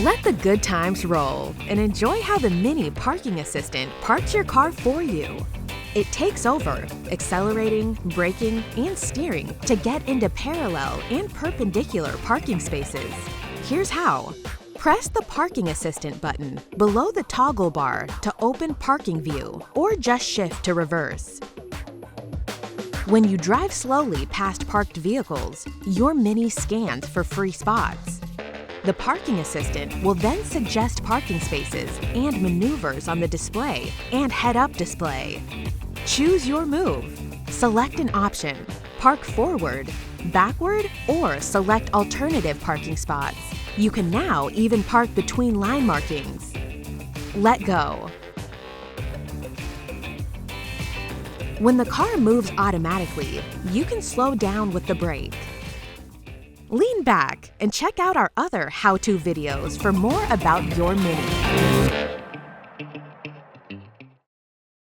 Let the good times roll and enjoy how the Mini Parking Assistant parks your car for you. It takes over, accelerating, braking, and steering to get into parallel and perpendicular parking spaces. Here's how. Press the Parking Assistant button below the toggle bar to open Parking View, or just shift to reverse. When you drive slowly past parked vehicles, your Mini scans for free spots. The Parking Assistant will then suggest parking spaces and maneuvers on the display and head-up display. Choose your move. Select an option, park forward, backward, or select alternative parking spots. You can now even park between line markings. Let go. When the car moves automatically, you can slow down with the brake. Lean back and check out our other how-to videos for more about your Mini.